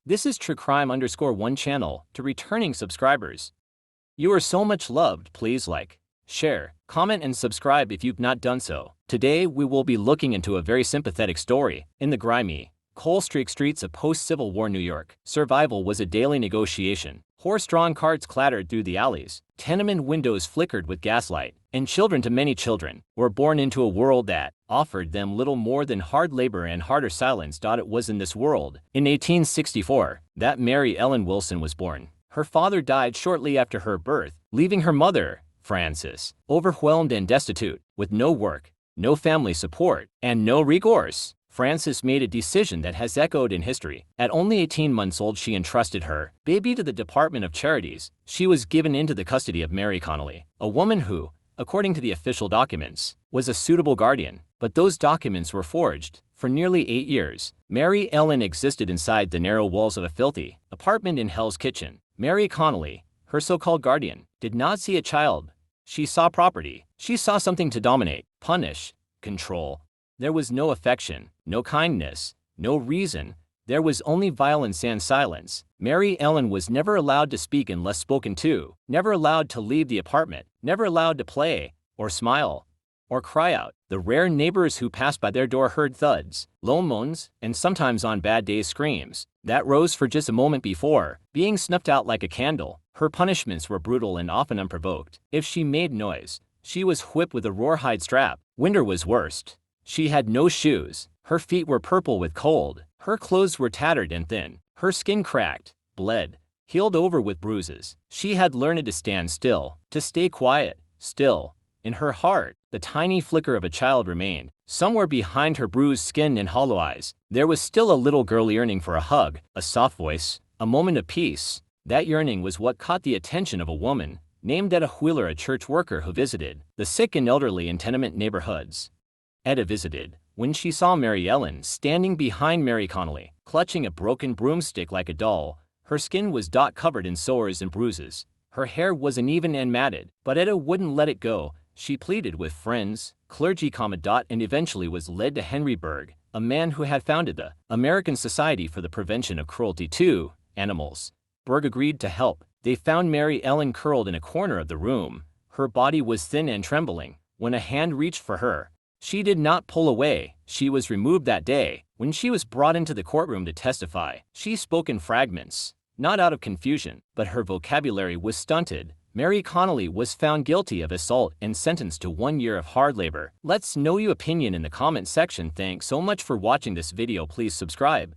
This is True Crime_1 channel to returning subscribers. You are so much loved. Please like, share, comment, and subscribe if you've not done so. Today we will be looking into a very sympathetic story. In the grimy, coal-streaked streets of post-Civil War New York, survival was a daily negotiation. Horse-drawn carts clattered through the alleys, tenement windows flickered with gaslight, and children to many children were born into a world that offered them little more than hard labor and harder silence. It was in this world, in 1864, that Mary Ellen Wilson was born. Her father died shortly after her birth, leaving her mother, Frances, overwhelmed and destitute, with no work, no family support, and no recourse. Frances made a decision that has echoed in history. At only 18 months old, she entrusted her baby to the Department of Charities. She was given into the custody of Mary Connolly, a woman who, according to the official documents, was a suitable guardian. But those documents were forged. For nearly 8 years, Mary Ellen existed inside the narrow walls of a filthy apartment in Hell's Kitchen. Mary Connolly, her so-called guardian, did not see a child. She saw property. She saw something to dominate, punish, control. There was no affection, no kindness, no reason. There was only violence and silence. Mary Ellen was never allowed to speak unless spoken to, never allowed to leave the apartment, never allowed to play, or smile, or cry out. The rare neighbors who passed by their door heard thuds, low moans, and sometimes on bad days screams that rose for just a moment before being snuffed out like a candle. Her punishments were brutal and often unprovoked. If she made noise, she was whipped with a rawhide strap. Winter was worst. She had no shoes. Her feet were purple with cold. Her clothes were tattered and thin. Her skin cracked, bled, healed over with bruises. She had learned to stand still, to stay quiet, still. In her heart, the tiny flicker of a child remained. Somewhere behind her bruised skin and hollow eyes, there was still a little girl yearning for a hug, a soft voice, a moment of peace. That yearning was what caught the attention of a woman named Etta Wheeler, a church worker who visited the sick and elderly in tenement neighborhoods. Etta visited when she saw Mary Ellen standing behind Mary Connolly, clutching a broken broomstick like a doll. Her skin was covered in sores and bruises. Her hair was uneven and matted, but Etta wouldn't let it go. She pleaded with friends, clergy, and eventually was led to Henry Berg, a man who had founded the American Society for the Prevention of Cruelty to Animals. Berg agreed to help. They found Mary Ellen curled in a corner of the room. Her body was thin and trembling. When a hand reached for her, she did not pull away. She was removed that day. When she was brought into the courtroom to testify, she spoke in fragments, not out of confusion, but her vocabulary was stunted. Mary Connolly was found guilty of assault and sentenced to 1 year of hard labor. Let's know your opinion in the comment section. Thanks so much for watching this video. Please subscribe.